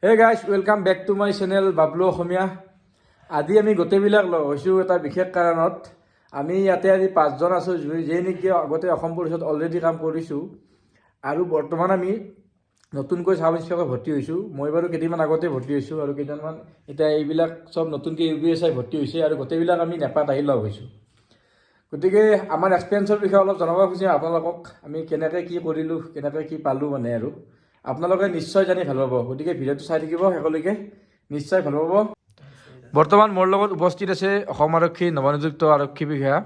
Hey guys, welcome back to my channel Bablu Khomia. আজি আমি গোটেইবিলাক লগ হৈছোঁ এটা বিশেষ কাৰণত। আমি ইয়াতে আজি 5জন আছোঁ যিয়ে নেকি আগতে অসম পুলিচত অলৰেডি কাম কৰিছোঁ আৰু বৰ্তমান আমি নতুনকৈ সাব ইন্সপেক্টৰ ভৰ্তি হৈছোঁ। মই বাৰু কেইদিনমান আগতে ভৰ্তি হৈছোঁ আৰু কেইজনমান এতিয়া এইবিলাক চব নতুনকৈ UBSI ভৰ্তি হৈছে আৰু গোটেইবিলাক আমি নেপাত আহি লগ হৈছোঁ। গতিকে আমাৰ এক্সপিৰিয়েঞ্চৰ বিষয়ে অলপ জনাব খুজিম আপোনালোকক, আমি কেনেকৈ কি কৰিলোঁ, কেনেকৈ কি পালোঁ মানে আৰু আপোনালোকে নিশ্চয় জানি ভাল পাব। গতিকে ভিডিঅ'টো চাই থাকিব শেষলৈকে, নিশ্চয় ভাল পাব। বৰ্তমান মোৰ লগত উপস্থিত আছে অসম আৰক্ষীৰ নৱনিযুক্ত আৰক্ষী বিষয়া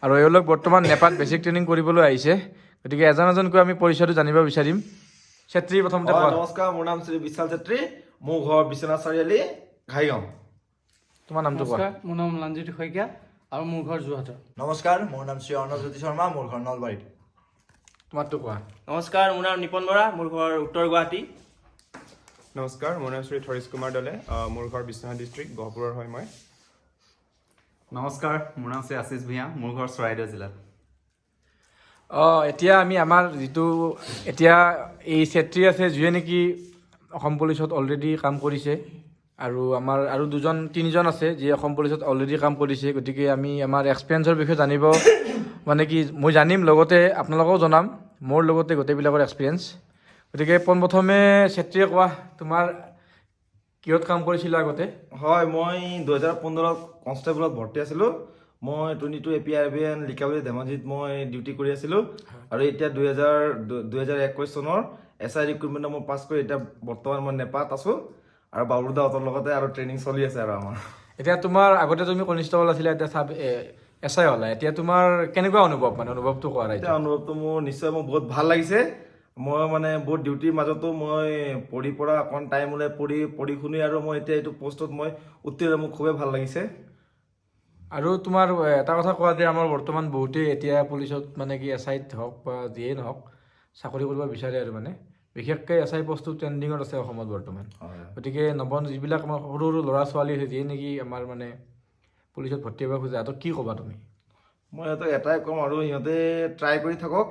আৰু এওঁলোক বৰ্তমান নেপাত বেছিক ট্ৰেইনিং কৰিবলৈ আহিছে। গতিকে এজন এজনকৈ আমি পৰিচয়টো জানিব বিচাৰিম। চেত্ৰী প্ৰথমতে কোৱা। নমস্কাৰ, মোৰ নাম শ্ৰী বিশাল চেত্ৰী, মোৰ ঘৰ বিশ্বনাথ চাৰিআলি, ঘাইগাঁও। তোমাৰ নামটো কোৱা। মোৰ নাম লাঞ্জিত শইকীয়া আৰু মোৰ ঘৰ যোৰহাটৰ। নমস্কাৰ, মোৰ নাম শ্ৰী অৰ্ণজ্যোতি শৰ্মা, মোৰ ঘৰ নলবাৰীত। তোমাৰটো কোৱা। নমস্কাৰ, মোৰ নাম নিপন বৰা, মোৰ ঘৰ উত্তৰ গুৱাহাটী। নমস্কাৰ, মোৰ নাম শ্ৰী থৰিশ কুমাৰ দলে, মোৰ ঘৰ বিশ্বনাথ ডিষ্ট্ৰিক্ট, গহপুৰৰ হয় মই। নমস্কাৰ, মোৰ নাম শ্ৰী আশিষ ভূঞা, মোৰ ঘৰ চৰাইদেউ জিলাত। এতিয়া আমি আমাৰ যিটো এতিয়া এই চেত্ৰী আছে যিয়ে নেকি অসম পুলিচত অলৰেডি কাম কৰিছে আৰু আমাৰ আৰু তিনিজন আছে যিয়ে অসম পুলিচত অলৰেডি কাম কৰিছে। গতিকে আমি আমাৰ এক্সপিৰিয়েঞ্চৰ বিষয়ে জানিব মানে কি মই জানিম, লগতে আপোনালোকেও জনাম মোৰ লগতে গোটেইবিলাকৰ এক্সপিৰিয়েঞ্চ। গতিকে পোনপ্ৰথমে চেত্ৰীয়ে কোৱা, তোমাৰ কিহত কাম কৰিছিলা আগতে? হয়, মই 2015 কনষ্টেবলত ভৰ্তি আছিলোঁ। মই 22 APRBN লিকাবলি ধেমাজিত মই ডিউটি কৰি আছিলোঁ আৰু এতিয়া 2021 চনৰ SI ৰিক্ৰুটমেণ্টত মই পাছ কৰি এতিয়া বৰ্তমান মই নেপাত আছোঁ আৰু বাবুদাহঁতৰ লগতে আৰু ট্ৰেইনিং চলি আছে আৰু আমাৰ। এতিয়া তোমাৰ আগতে তুমি কনিষ্টেবল আছিলা, এতিয়া SI হ'লা, এতিয়া তোমাৰ কেনেকুৱা অনুভৱ, মানে অনুভৱটো কোৱা। এতিয়া অনুভৱটো মোৰ নিশ্চয় মোৰ বহুত ভাল লাগিছে। মই মানে বহুত ডিউটিৰ মাজতো মই পঢ়ি পৰা অকণ টাইম ওলাই পঢ়ি শুনি আৰু মই এতিয়া এইটো পষ্টত মই উত্তীৰ্ণ, মোৰ খুবেই ভাল লাগিছে। আৰু তোমাৰ এটা কথা কোৱা যে আমাৰ বৰ্তমান বহুতেই এতিয়া পুলিচত মানে কি SIত হওক বা যিয়েই নহওক চাকৰি কৰিব বিচাৰে আৰু মানে বিশেষকৈ SI পষ্টটো ট্ৰেণ্ডিঙত আছে অসমত বৰ্তমান। গতিকে যিবিলাক আমাৰ সৰু সৰু ল'ৰা ছোৱালী আছে যিয়ে নেকি আমাৰ মানে পুলিচত ভৰ্তি হ'ব খোজে, সিহঁতক কি ক'বা তুমি? মই সিহঁতক এটাই ক'ম আৰু সিহঁতে ট্ৰাই কৰি থাকক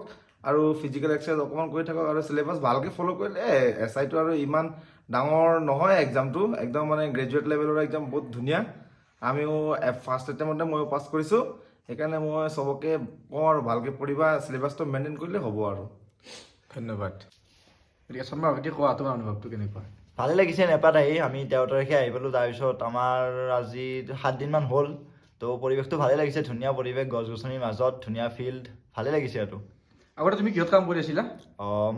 আৰু ফিজিকেল এক্সাৰচাইজ অকণমান কৰি থাকক আৰু চিলেবাছ ভালকৈ ফ'ল' কৰিলে SIটো আৰু ইমান ডাঙৰ নহয় এক্সামটো, একদম মানে গ্ৰেজুৱেট লেভেলৰ এক্সাম বহুত ধুনীয়া। আমিও ফাৰ্ষ্ট এটেম্পতে মই পাছ কৰিছোঁ, সেইকাৰণে মই চবকে কওঁ আৰু ভালকৈ পঢ়িবা, চিলেবাছটো মেইনটেইন কৰিলে হ'ব আৰু। ধন্যবাদ। গতিকে শৰ্মা ভাইটি কোৱা, তোমাৰ অনুভৱটো কেনেকুৱা? ভালে লাগিছে নেপাত আহি। আমি 13 তাৰিখে আহি পালোঁ, তাৰপিছত আমাৰ আজি 7 দিনমান হ'ল। তো পৰিৱেশটো ভালে লাগিছে, ধুনীয়া পৰিৱেশ, গছ গছনিৰ মাজত ধুনীয়া ফিল্ড, ভালে লাগিছে আৰু। আগতে তুমি কিহত কাম কৰি আছিলা?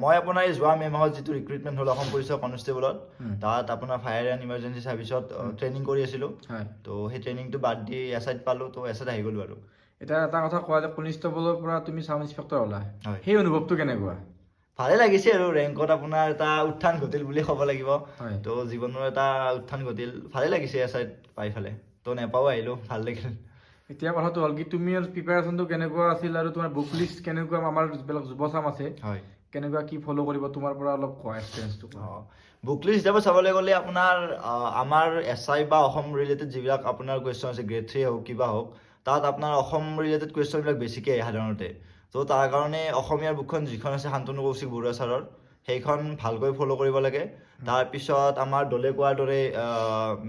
মই আপোনাৰ এই যোৱা মে' মাহত যিটো ৰিক্ৰুটমেণ্ট হ'ল অসম পুলিচৰ কনষ্টেবলত, তাত আপোনাৰ ফায়াৰ এণ্ড ইমাৰ্জেঞ্চি ছাৰ্ভিচত ট্ৰেইনিং কৰি আছিলোঁ। তো সেই ট্ৰেইনিংটো বাদ দি SIত পালোঁ, তো SIত আহি গ'লোঁ আৰু। এতিয়া এটা কথা কোৱা যে কনিষ্টেবলৰ পৰা তুমি সাব ইন্সপেক্টৰ হ'লা, হয়। সেই অনুভৱটো কেনেকুৱা? ভালে লাগিছে আৰু, ৰেংকত আপোনাৰ এটা উত্থান ঘটিল বুলি ক'ব লাগিব। তো জীৱনৰ এটা উত্থান ঘটিল, ভালে লাগিছে SIত পাই ফালে। তো নেপাও আহিলোঁ, ভাল লাগিল। এতিয়া কথাটো হ'ল কি তুমি প্ৰিপাৰেশ্যনটো কেনেকুৱা আছিল আৰু তোমাৰ বুক লিষ্ট কেনেকুৱা, আমাৰ যিবিলাক যুৱচাম আছে হয়, কেনেকুৱা কি ফ'ল' কৰিব, তোমাৰ পৰা অলপ কোৱা এক্সপিৰিয়েঞ্চটো কোৱা। বুক লিষ্ট হিচাপে চাবলৈ গ'লে আপোনাৰ আমাৰ SI বা অসম ৰিলেটেড যিবিলাক আপোনাৰ কুৱেশ্যন আছে, গ্ৰেড 3 হওক কিবা হওক, তাত আপোনাৰ অসম ৰিলেটেড কুৱেশ্যনবিলাক বেছিকৈ আহে সাধাৰণতে। তো তাৰ কাৰণে অসমীয়াৰ বুকখন যিখন আছে শান্তনু কৌশিক বৰুৱা ছাৰৰ, সেইখন ভালকৈ ফ'ল' কৰিব লাগে। তাৰপিছত আমাৰ দলে কোৱাৰ দৰে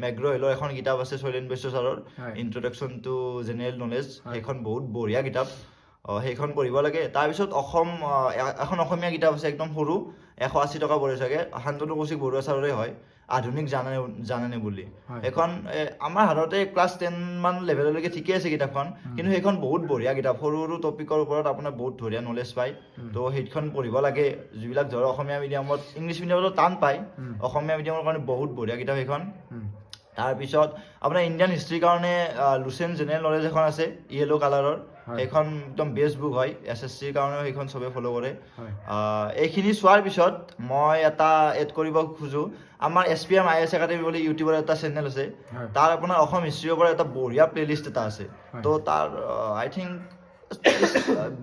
মেগ্ৰ হিলৰ এখন কিতাপ আছে শৈলেন বৈশ্য ছাৰৰ, ইন্ট্ৰডাকশ্যন টু জেনেৰেল নলেজ, সেইখন বহুত বঢ়িয়া কিতাপ, সেইখন পঢ়িব লাগে। তাৰপিছত এখন অসমীয়া কিতাপ আছে একদম সৰু, 180 টকা পৰে চাগে, শান্তনু কৌশিক বৰুৱা ছাৰৰে হয়, আধুনিক জানানে বুলি। সেইখন আমাৰ সাধাৰণতে ক্লাছ 10 মান লেভেললৈকে ঠিকে আছে কিতাপখন, কিন্তু সেইখন বহুত বঢ়িয়া কিতাপ, সৰু সৰু টপিকৰ ওপৰত আপোনাৰ বহুত ধুনীয়া নলেজ পায়। তো সেইখন পঢ়িব লাগে। যিবিলাক ধৰক অসমীয়া মিডিয়ামত, ইংলিছ মিডিয়ামতো টান পায়, অসমীয়া মিডিয়ামৰ কাৰণে বহুত বঢ়িয়া কিতাপ সেইখন। তাৰপিছত আপোনাৰ ইণ্ডিয়ান হিষ্ট্ৰীৰ কাৰণে লুচেণ্ট জেনেৰেল নলেজ এখন আছে য়েল্ল' কালাৰৰ, সেইখন একদম বেষ্ট বুক হয়। SSCৰ কাৰণেও সেইখন চবে ফ'ল' কৰে। এইখিনি চোৱাৰ পিছত মই এটা এড কৰিব খোজোঁ, আমাৰ SPM IS একাডেমি বুলি ইউটিউবৰ এটা চেনেল আছে, তাৰ আপোনাৰ অসম হিষ্ট্ৰীৰ পৰা এটা বঢ়িয়া প্লে'লিষ্ট এটা আছে। তো তাৰ আই থিংক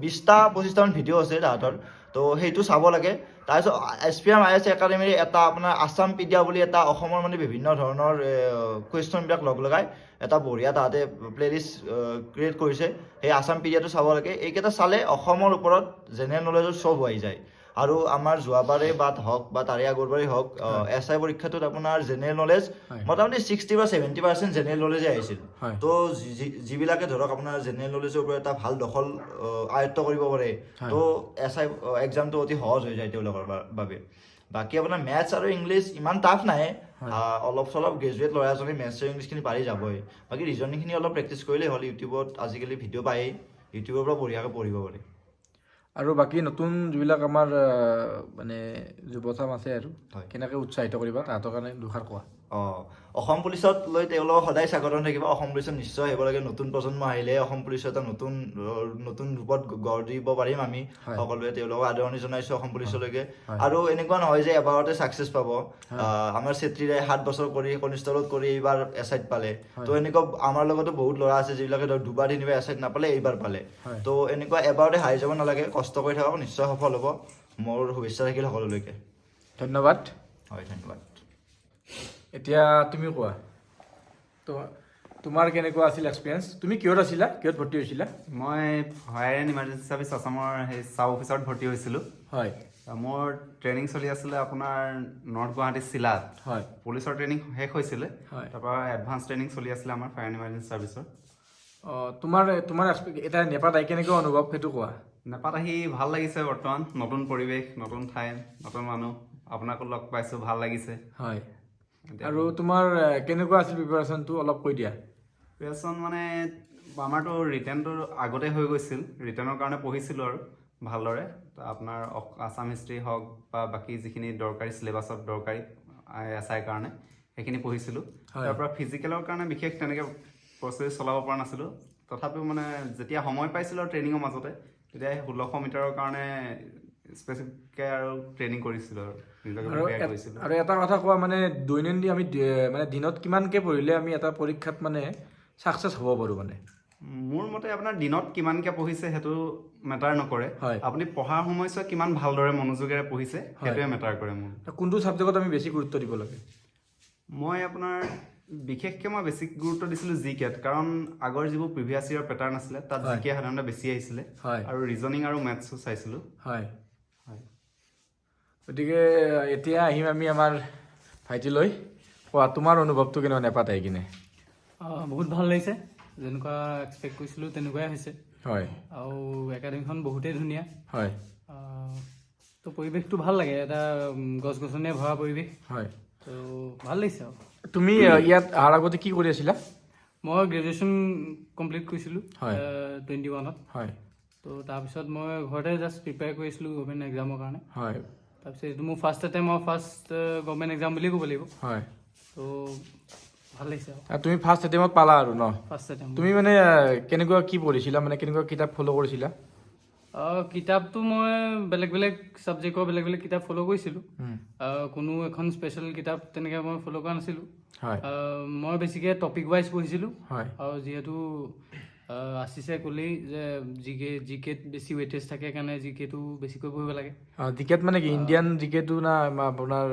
20-25টামান ভিডিঅ' আছে তাহাঁতৰ, তো সেইটো চাব লাগে। তাৰপিছত SPM IS একাডেমীৰ এটা আপোনাৰ আছামপিডিয়া বুলি এটা অসমৰ মানে বিভিন্ন ধৰণৰ কুৱেশ্যনবিলাক লগাই এটা বঢ়িয়া তাহাঁতে প্লে'লিষ্ট ক্ৰিয়েট কৰিছে, সেই আছামপিডিয়াটো চাব লাগে। এইকেইটা চালে অসমৰ ওপৰত জেনেৰেল নলেজৰ চব হৈ যায়। আৰু আমাৰ যোৱাবাৰে বা হওক বা তাৰে আগৰবাৰেই হওক SI পৰীক্ষাটোত আপোনাৰ জেনেৰেল নলেজ মোটামুটি 60 বা 70% জেনেৰেল নলেজে আহিছিল তো যিবিলাকে ধৰক আপোনাৰ জেনেৰেল নলেজৰ ওপৰত এটা ভাল দখল আয়ত্ব কৰিব পাৰে তো SI এক্সামটো অতি সহজ হৈ যায় তেওঁলোকৰ বাবে বাকী আপোনাৰ মেথছ আৰু ইংলিছ ইমান টাফ নাই অলপ চলপ গ্ৰেজুৱেট ল'ৰা এজনে মেথছ আৰু ইংলিছখিনি পাৰি যাবই বাকী ৰিজনিংখিনি অলপ প্ৰেক্টিচ কৰিলেই হ'ল ইউটিউবত আজিকালি ভিডিঅ' পায়েই ইউটিউবৰ পৰা বঢ়িয়াকৈ পঢ়িব পাৰি আৰু বাকী নতুন যিবিলাক আমাৰ মানে যুৱচাম আছে আৰু কেনেকৈ উৎসাহিত কৰিবা তাহাঁতৰ কাৰণে দুষাৰ কোৱা অসম পুলিচত লৈ তেওঁলোকক সদায় স্বাগতম থাকিব অসম পুলিচত নিশ্চয় আহিব লাগে নতুন প্ৰজন্ম আহিলে অসম পুলিচত এটা নতুন ৰূপত গঢ় দিব পাৰিম আমি সকলোৱে তেওঁলোকক আদৰণি জনাইছোঁ অসম পুলিচলৈকে আৰু এনেকুৱা নহয় যে এবাৰতে ছাকচেছ পাব আমাৰ চেত্ৰীৰে 7 বছৰ কৰি কনিষ্টেবলত কৰি এইবাৰ SIত পালে তো এনেকুৱা আমাৰ লগতো বহুত ল'ৰা আছে যিবিলাকে ধৰক 2 বাৰ 3 বাৰ SIত নাপালে এইবাৰ পালে তো এনেকুৱা এবাৰতে হাৰি যাব নালাগে কষ্ট কৰি থাকক নিশ্চয় সফল হ'ব মোৰ শুভেচ্ছা থাকিল সকলোলৈকে ধন্যবাদ হয় ধন্যবাদ এতিয়া তুমি কোৱা তোমাৰ কেনেকুৱা আছিল এক্সপিৰিয়েঞ্চ তুমি কিহত আছিলা কিহত ভৰ্তি হৈছিলা মই ফায়াৰ এণ্ড ইমাৰ্জেঞ্চি ছাৰ্ভিচ আছামৰ সেই চাব অফিচত ভৰ্তি হৈছিলোঁ হয় মোৰ ট্ৰেইনিং চলি আছিলে আপোনাৰ নৰ্থ গুৱাহাটী চিলাত হয় পুলিচৰ ট্ৰেইনিং শেষ হৈছিলে হয় তাৰপৰা এডভান্স ট্ৰেইনিং চলি আছিলে আমাৰ ফায়াৰ এণ্ড ইমাৰ্জেঞ্চি ছাৰ্ভিচৰ তোমাৰ এটা নেপাত আহি কেনেকুৱা অনুভৱ সেইটো কোৱা নেপাত আহি ভাল লাগিছে বৰ্তমান নতুন পৰিৱেশ নতুন ঠাই নতুন মানুহ আপোনাকো লগ পাইছোঁ ভাল লাগিছে হয় আৰু তোমাৰ কেনেকুৱা আছিল প্ৰিপাৰেশ্যনটো অলপ কৈ দিয়া প্ৰিপাৰেশ্যন মানে আমাৰতো ৰিটেনটো আগতে হৈ গৈছিল ৰিটেনৰ কাৰণে পঢ়িছিলোঁ আৰু ভালদৰে আপোনাৰ আছাম হিষ্ট্ৰী হওক বা বাকী যিখিনি দৰকাৰী চিলেবাছত দৰকাৰী SI কাৰণে সেইখিনি পঢ়িছিলোঁ তাৰপৰা ফিজিকেলৰ কাৰণে বিশেষ তেনেকৈ প্ৰচেছ চলাব পৰা নাছিলোঁ তথাপিও মানে যেতিয়া সময় পাইছিলোঁ আৰু ট্ৰেইনিঙৰ মাজতে তেতিয়া 1600 মিটাৰৰ কাৰণে স্পেচিফিককৈ আৰু ট্ৰেইনিং কৰিছিলোঁ আৰু নিজকে প্ৰিপেয়াৰ কৰিছিলোঁ আৰু এটা কথা কোৱা মানে দৈনন্দিন আমি মানে দিনত কিমানকৈ পঢ়িলে আমি এটা পৰীক্ষাত মানে ছাকচেছ হ'ব পাৰোঁ মানে মোৰ মতে আপোনাৰ দিনত কিমানকৈ পঢ়িছে সেইটো মেটাৰ নকৰে আপুনি পঢ়াৰ সময়ছোৱা কিমান ভালদৰে মনোযোগেৰে পঢ়িছে সেইটোৱে মেটাৰ কৰে মোৰ কোনটো ছাবজেক্টত আমি বেছি গুৰুত্ব দিব লাগে মই আপোনাৰ বিশেষকৈ মই বেছি গুৰুত্ব দিছিলোঁ জিকেত কাৰণ আগৰ যিবোৰ প্ৰিভিয়াছ ইয়েৰ পেটাৰ্ণ আছিলে তাত জিকে সাধাৰণতে বেছি আহিছিলে আৰু ৰিজনিং আৰু মেথছো চাইছিলোঁ হয় হয় গতিকে এতিয়া আহিম আমি আমাৰ ভাইটিলৈ কোৱা তোমাৰ অনুভৱটো কেনেকুৱা নেপাত আহি কিনে বহুত ভাল লাগিছে যেনেকুৱা এক্সপেক্ট কৰিছিলোঁ তেনেকুৱাই হৈছে হয় আৰু একাডেমিখন বহুতেই ধুনীয়া হয় তো পৰিৱেশটো ভাল লাগে এটা গছ গছনিয়ে ভৰা পৰিৱেশ হয় তো ভাল লাগিছে আৰু তুমি ইয়াত অহাৰ আগতে কি কৰি আছিলা মই গ্ৰেজুৱেশ্যন কমপ্লিট কৰিছিলোঁ 21ত হয় তো তাৰপিছত মই ঘৰতে জাষ্ট প্ৰিপেয়াৰ কৰিছিলোঁ গভৰ্ণমেণ্ট এক্সামৰ কাৰণে হয় তাৰপিছত এইটো মোৰ ফাৰ্ষ্ট গভৰ্ণমেণ্ট এক্সাম বুলি ক'ব লাগিব হয় তো ভাল লাগিছে আৰু তুমি ফাৰ্ষ্ট এটেম্পত পালা আৰু ন ফাৰ্ষ্ট এটেম্প তুমি মানে কেনেকুৱা কি পঢ়িছিলা মানে কেনেকুৱা কিতাপ ফ'ল' কৰিছিলা কিতাপটো মই বেলেগ বেলেগ ছাবজেক্টৰ বেলেগ বেলেগ কিতাপ ফ'ল' কৰিছিলোঁ কোনো এখন স্পেচিয়েল কিতাপ তেনেকৈ মই ফ'ল' কৰা নাছিলোঁ মই বেছিকৈ টপিক ৱাইজ পঢ়িছিলোঁ আৰু যিহেতু আশিছে ক'লেই যে জিকেত বেছি ৱেইটেজ থাকে কাৰণে জিকেটো বেছিকৈ পঢ়িব লাগে জিকেত মানে কি ইণ্ডিয়ান জিকেটো না আপোনাৰ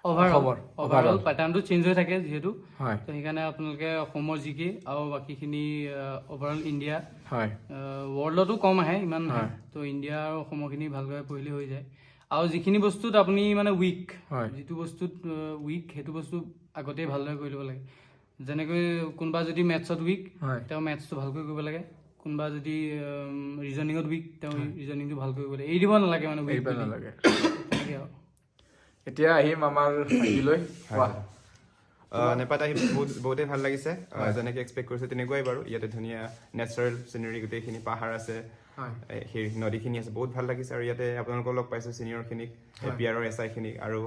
অভাৰঅল পেটাৰ্ণটো চেঞ্জ হৈ থাকে যিহেতু তো সেইকাৰণে আপোনালোকে অসমৰ জিকে আৰু বাকীখিনি অভাৰঅল ইণ্ডিয়া ৱৰ্ল্ডতো কম আহে ইমান নাহে তো ইণ্ডিয়া আৰু অসমৰখিনি ভালকৈ পঢ়িলে হৈ যায় আৰু যিখিনি বস্তুত আপুনি মানে উইক যিটো বস্তুত উইক সেইটো বস্তু আগতেই ভালদৰে কৰি ল'ব লাগে যেনেকৈ কোনোবা যদি মেথছত উইক তেওঁ মেথছটো ভালকৈ কৰিব লাগে কোনোবা যদি ৰিজনিঙত উইক তেওঁ ৰিজনিংটো ভালকৈ কৰিব লাগে এৰি দিব নালাগে মানে উইক নালাগে এতিয়া আহিম আমাৰ ভাইটিলৈ কোৱা নেপাত আহি বহুতেই ভাল লাগিছে যেনেকৈ এক্সপেক্ট কৰিছে তেনেকুৱাই বাৰু ইয়াতে ধুনীয়া নেচাৰেল চিনেৰী গোটেইখিনি পাহাৰ আছে সেই নদীখিনি আছে বহুত ভাল লাগিছে আৰু ইয়াতে আপোনালোকক লগ পাইছোঁ ছিনিয়ৰখিনিক APR SI খিনিক আৰু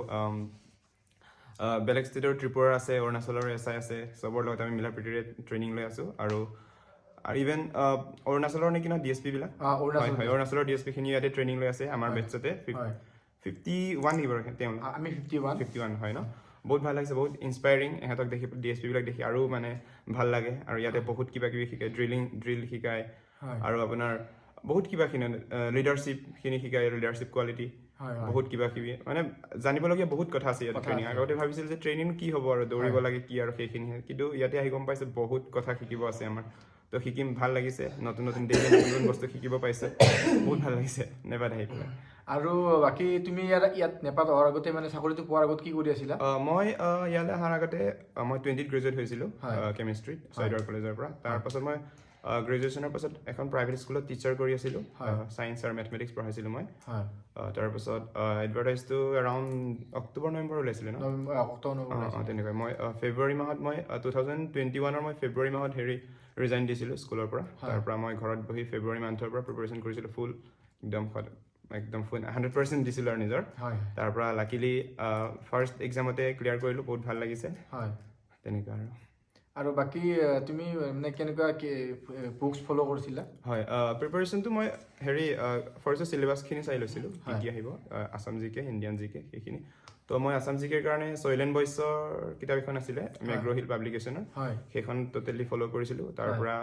বেলেগ ষ্টেটৰ ত্ৰিপুৰাৰ আছে অৰুণাচলৰ SI আছে চবৰ লগত আমি মিলা প্ৰীতিৰে ট্ৰেইনিং লৈ আছোঁ আৰু ইভেন অৰুণাচলৰ নেকি ন DSP বিলাক হয় অৰুণাচলৰ DSP খিনি ইয়াতে ট্ৰেইনিং লৈ আছে আমাৰ বেটছতে 51 নিব তেওঁলোক আমি 51 হয় ন বহুত ভাল লাগিছে বহুত ইনস্পায়াৰিং ইহঁতক দেখি DSP বিলাক দেখি আৰু মানে ভাল লাগে আৰু ইয়াতে বহুত কিবা কিবি শিকায় ড্ৰিল শিকায় আৰু আপোনাৰ বহুত কিবাখিনি লিডাৰশ্বিপখিনি শিকায় লিডাৰশ্বিপ কোৱালিটি বহুত কিবা কিবি মানে জানিবলগীয়া বহুত কথা আছে ইয়াতে ট্ৰেইনিং আগতে ভাবিছিল যে ট্ৰেইনিং কি হ'ব আৰু দৌৰিব লাগে কি আৰু সেইখিনিহে কিন্তু ইয়াতে আহি গম পাইছে বহুত কথা শিকিব আছে আমাৰ তো শিকিম, ভাল লাগিছে, নতুন নতুন ডেইলি নতুন বস্তু শিকিব পাইছোঁ, বহুত ভাল লাগিছে নেপাত আহি পেলাই। আৰু বাকী তুমি ইয়াত নেপাত অহাৰ আগতে মানে চাকৰিটো পোৱাৰ আগত কি কৰি আছিলা? মই ইয়ালৈ অহাৰ আগতে মই 20ত গ্ৰেজুৱেট হৈছিলোঁ কেমিষ্ট্ৰিত ছয়দুৱাৰ কলেজৰ পৰা। তাৰপাছত মই গ্ৰেজুৱেশ্যনৰ পাছত এখন প্ৰাইভেট স্কুলত টিচাৰ কৰি আছিলোঁ, ছায়েন্স আৰু মেথমেটিক্স পঢ়াইছিলোঁ মই। তাৰপাছত এডভাৰটাইজটো এৰাউণ্ড অক্টোবৰ নৱেম্বৰ ওলাইছিলে ন? তেনেকৈ মই ফেব্ৰুৱাৰী মাহত মই 2021 মই ফেব্ৰুৱাৰী মাহত ৰিজাইন দিছিলোঁ স্কুলৰ পৰা। তাৰ পৰা মই ঘৰত বহি ফেব্ৰুৱাৰী মান্থৰ পৰা প্ৰিপেৰেশ্যন কৰিছিলোঁ ফুল, একদম ফুল 100% দিছিলোঁ আৰু নিজৰ। তাৰ পৰা লাকিলি ফাৰ্ষ্ট এক্সামতে ক্লিয়াৰ কৰিলোঁ, বহুত ভাল লাগিছে তেনেকুৱা আৰু বাকী তুমি মানে কেনেকুৱা বুকছ ফ'ল' কৰিছিলা? হয়, প্ৰিপেৰেশ্যনটো মই ফাৰ্ষ্ট চিলেবাছখিনি চাই লৈছিলোঁ, কি কি আহিব, আছাম জি কে, ইণ্ডিয়ান জি কে, সেইখিনি। তো মই আছাম জি কেৰ কাৰণে চইল এণ্ড ভইচৰ কিতাপ এখন আছিলে মেগ্ৰহিল পাব্লিকেশ্যনৰ, সেইখন টোটেলি ফ'ল' কৰিছিলোঁ। তাৰ পৰা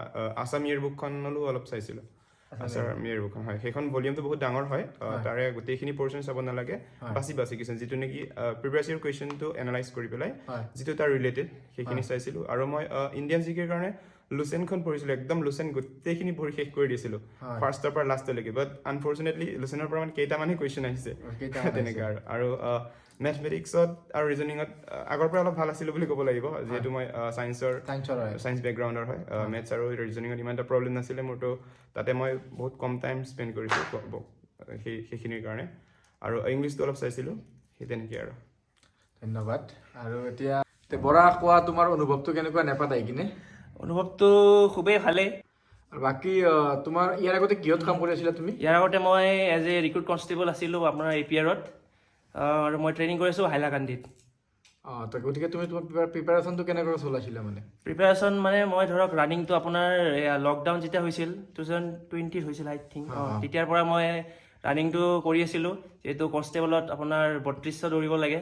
আছাম ইয়েৰ বুকখনলৈও অলপ চাইছিলোঁ, আছাম ইয়েৰ বুকখন। হয়, সেইখন ভলিউমটো বহুত ডাঙৰ হয়, তাৰে গোটেইখিনি পৰ্চন চাব নালাগে, বাছি কিছুমান যিটো নেকি প্ৰিভিয়াছ ইয়েৰ কুৱেশ্যনটো এনালাইজ কৰি পেলাই যিটো তাৰ ৰিলেটেড সেইখিনি চাইছিলোঁ। আৰু মই ইণ্ডিয়ান জি কেৰ কাৰণে লুচেনখন পঢ়িছিলোঁ, একদম লুচেন গোটেইখিনি পঢ়ি শেষ কৰি দিছিলোঁ ফাৰ্ষ্টৰ পৰা লাষ্টলৈকে। বাট আনফৰ্চুনেটলি লুচেনৰ পৰা মানে কেইটামানহে কুৱেশ্যন আহিছে তেনেকৈ। আৰু মেথমেটিক্সত আৰু ৰিজনিঙত আগৰ পৰা অলপ ভাল আছিলোঁ বুলি ক'ব লাগিব, যিহেতু মই ছায়েন্স বেকগ্ৰাউণ্ডৰ হয়। মেথছ আৰু ৰিজনিঙত ইমান এটা প্ৰব্লেম নাছিলে মোৰ, তো তাতে মই বহুত কম টাইম স্পেণ্ড কৰিছোঁ সেইখিনিৰ কাৰণে। আৰু ইংলিছটো অলপ চাইছিলোঁ, সেই তেনেকৈ আৰু। ধন্যবাদ। আৰু এতিয়া বৰা কোৱা, তোমাৰ অনুভৱটো কেনেকুৱা নেপাত আহি কিনে? অনুভৱটো খুবেই ভালেই। আৰু বাকী তোমাৰ ইয়াৰ আগতে কিহত কাম কৰি আছিলা তুমি? ইয়াৰ আগতে মই এজ এ ৰিক্ৰুট কনষ্টেবল আছিলোঁ আপোনাৰ APRত, আৰু মই ট্ৰেইনিং কৰিছোঁ হাইলাকান্দিত। তো গতিকে তুমি তোমাৰ প্ৰিপাৰেশ্যনটো কেনেকৈ চলাইছিলা? মানে প্ৰিপাৰেশ্যন মানে মই ধৰক ৰানিংটো আপোনাৰ লকডাউন যেতিয়া হৈছিল 2020 হৈছিল আই থিংক, তেতিয়াৰ পৰা মই ৰানিংটো কৰি আছিলোঁ। যিহেতু কনষ্টেবলত আপোনাৰ 3200 দৌৰিব লাগে,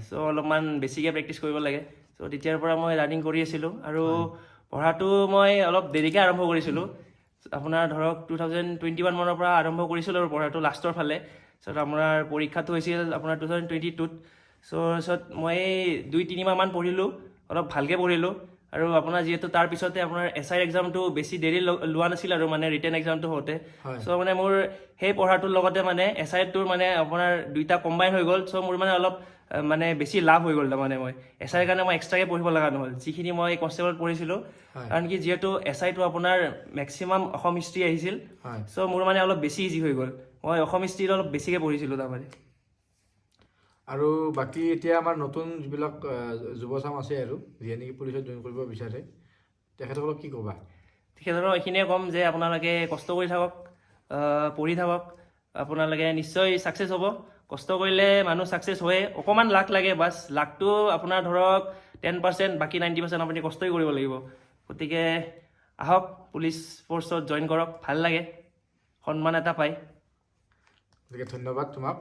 চ' অলপমান বেছিকৈ প্ৰেক্টিছ কৰিব লাগে। চ' তেতিয়াৰ পৰা মই ৰানিং কৰি আছিলোঁ। আৰু পঢ়াটো মই অলপ দেৰিকৈ আৰম্ভ কৰিছিলোঁ, আপোনাৰ ধৰক 2021 মানৰ পৰা আৰম্ভ কৰিছিলোঁ আৰু পঢ়াটো লাষ্টৰ ফালে। চ' আপোনাৰ পৰীক্ষাটো হৈছিল আপোনাৰ 2022ত। চ' মই 2-3 মাহমান পঢ়িলোঁ, অলপ ভালকৈ পঢ়িলোঁ। আৰু আপোনাৰ যিহেতু তাৰ পিছতে আপোনাৰ SI এক্সামটো বেছি দেৰি লোৱা নাছিল আৰু মানে ৰিটেন এক্সামটো হওঁতে, চ' মানে মোৰ সেই পঢ়াটোৰ লগতে মানে SIটোৰ মানে আপোনাৰ দুইটা কম্বাইন হৈ গ'ল। চ' মোৰ মানে অলপ মানে বেছি লাভ হৈ গ'ল। তাৰমানে মই SIৰ কাৰণে মই এক্সট্ৰাকৈ পঢ়িব লগা নহ'ল, যিখিনি মই কনষ্টেবলত পঢ়িছিলোঁ। কাৰণ কি যিহেতু SIটো আপোনাৰ মেক্সিমাম অসম হিষ্ট্ৰী আহিছিল, চ' মোৰ মানে অলপ বেছি ইজি হৈ গ'ল। মই অসম হিষ্ট্ৰীত অলপ বেছিকৈ পঢ়িছিলোঁ তাৰমানে। আৰু বাকী এতিয়া আমাৰ নতুন যিবিলাক যুৱচাম আছে আৰু যিয়ে নেকি পুলিচত জইন কৰিব বিচাৰে, তেখেতসকলক কি ক'বা? তেখেতসকলক এইখিনিয়ে ক'ম যে আপোনালোকে কষ্ট কৰি থাকক, পঢ়ি থাকক, আপোনালোকে নিশ্চয় ছাকচেছ হ'ব। কষ্ট কৰিলে মানুহ ছাকচেছ হয়ে, অকণমান লাক লাগে, বাছ লাকটো আপোনাৰ ধৰক 10%, বাকী 90% আপুনি কষ্টই কৰিব লাগিব। গতিকে আহক, পুলিচ ফ'ৰ্চত জইন কৰক, ভাল লাগে, সন্মান এটা পায়। গতিকে ধন্যবাদ তোমাক।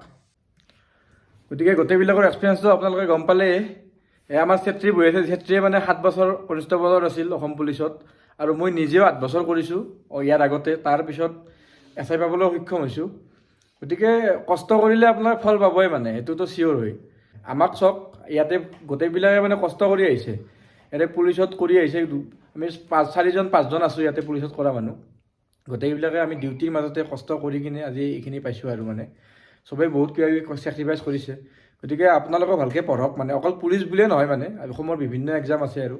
গতিকে গোটেইবিলাকৰ এক্সপিৰিয়েঞ্চটো আপোনালোকে গম পালে। আমাৰ ছেত্ৰী বহি আছে, ছেত্ৰীয়ে মানে 7 বছৰ কনষ্টেবলত আছিল অসম পুলিচত, আৰু মই নিজেও 8 বছৰ কৰিছোঁ ইয়াৰ আগতে। তাৰপিছত SI পাবলৈও সক্ষম হৈছোঁ। গতিকে কষ্ট কৰিলে আপোনাৰ ফল পাবই, মানে সেইটোতো চিয়'ৰ হয়। আমাক চাওক, ইয়াতে গোটেইবিলাকে মানে কষ্ট কৰি আহিছে, ইয়াতে পুলিচত কৰি আহিছে। আমি 4-5জন আছোঁ ইয়াতে পুলিচত কৰা মানুহ। গোটেইবিলাকে আমি ডিউটিৰ মাজতে কষ্ট কৰি কিনে আজি এইখিনি পাইছোঁ আৰু মানে চবেই বহুত কিবা কিবি ছেক্ৰিফাইচ কৰিছে। গতিকে আপোনালোকে ভালকৈ পঢ়ক, মানে অকল পুলিচ বুলিয়ে নহয়, মানে অসমৰ বিভিন্ন এক্সাম আছে। আৰু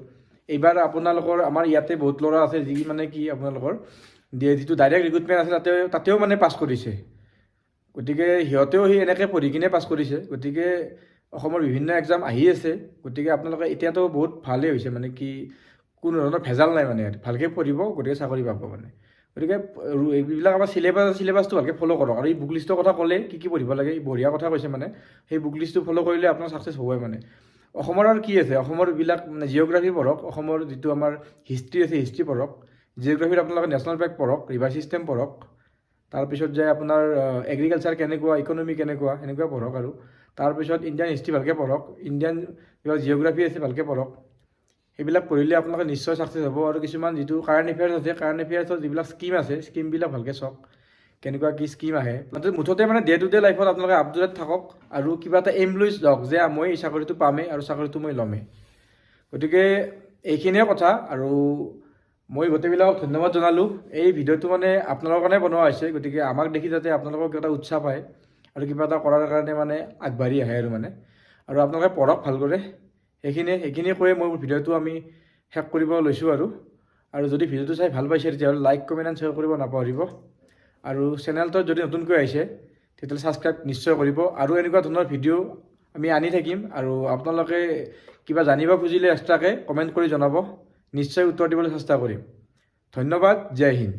এইবাৰ আপোনালোকৰ আমাৰ ইয়াতে বহুত ল'ৰা আছে যি মানে কি আপোনালোকৰ যিটো ডাইৰেক্ট ৰিক্ৰুটমেণ্ট আছে তাতেও মানে পাছ কৰিছে। গতিকে সিহঁতেও এনেকৈ পঢ়ি কিনে পাছ কৰিছে। গতিকে অসমৰ বিভিন্ন এক্সাম আহি আছে। গতিকে আপোনালোকে এতিয়াতো বহুত ভালেই হৈছে, মানে কি কোনো ধৰণৰ ভেজাল নাই, মানে ভালকৈ পঢ়িব, গতিকে চাকৰি পাব মানে। গতিকে এইবিলাক আমাৰ চিলেবাছটো ভালকৈ ফ'ল' কৰক। আৰু এই বুক লিষ্টৰ কথা ক'লে কি পঢ়িব লাগে, বঢ়িয়া কথা কৈছে। মানে সেই বুক লিষ্টটো ফ'ল' কৰিলে আপোনাৰ ছাকচেছ হ'বই। মানে অসমৰ আৰু কি আছে, অসমৰ এইবিলাক মানে জিঅ'গ্ৰাফী পঢ়ক, অসমৰ যিটো আমাৰ হিষ্ট্ৰী আছে হিষ্ট্ৰী পঢ়ক, জিঅ'গ্ৰাফীত আপোনালোকে নেশ্যনেল পাৰ্ক পঢ়ক, ৰিভাৰ ছিষ্টেম পঢ়ক, তাৰপিছত যায় আপোনাৰ এগ্ৰিকালচাৰ কেনেকুৱা, ইকনমি কেনেকুৱা, এনেকুৱা পঢ়ক। আৰু তাৰপিছত ইণ্ডিয়ান হিষ্ট্ৰী ভালকৈ পঢ়ক, ইণ্ডিয়ান যিবিলাক জিঅ'গ্ৰাফী আছে ভালকৈ পঢ়ক। সেইবিলাক পঢ়িলে আপোনালোকে নিশ্চয় ছাকচেছ হ'ব। আৰু কিছুমান যিটো কাৰেণ্ট এফেয়াৰ্ছ আছে, কাৰেণ্ট এফেয়াৰ্ছৰ যিবিলাক স্কিম আছে, স্কিমবিলাক ভালকৈ চাওক, কেনেকুৱা কি স্কিম আহে। মুঠতে মানে ডে টু ডে লাইফত আপোনালোকে আপ টু ডেট থাকক, আৰু কিবা এটা এইম লৈ যাওক যে মই এই চাকৰিটো পামেই আৰু চাকৰিটো মই ল'মেই। গতিকে এইখিনিয়ে কথা। আৰু মই গোটেইবিলাকক ধন্যবাদ জনালোঁ। এই ভিডিঅ'টো মানে আপোনালোকৰ কাৰণে বনোৱা হৈছে, গতিকে আমাক দেখি যাতে আপোনালোকক এটা উৎসাহ পায় আৰু কিবা এটা কৰাৰ কাৰণে মানে আগবাঢ়ি আহে আৰু আপোনালোকে পঢ়ক ভালদৰে। সেইখিনি কৈয়ে মই ভিডিঅ'টো আমি শেষ কৰিব লৈছোঁ আৰু যদি ভিডিঅ'টো চাই ভাল পাইছে তেতিয়াহ'লে লাইক কমেণ্ট এণ্ড শ্বেয়াৰ কৰিব নাপাহৰিব। আৰু চেনেলটোত যদি নতুনকৈ আহিছে তেতিয়াহ'লে ছাবস্ক্ৰাইব নিশ্চয় কৰিব। আৰু এনেকুৱা ধৰণৰ ভিডিঅ' আমি আনি থাকিম আৰু আপোনালোকে কিবা জানিব খুজিলে এক্সট্ৰাকৈ কমেণ্ট কৰি জনাব, নিশ্চয় উত্তৰ দিবলৈ চেষ্টা কৰিম। ধন্যবাদ, জয় হিন্দ।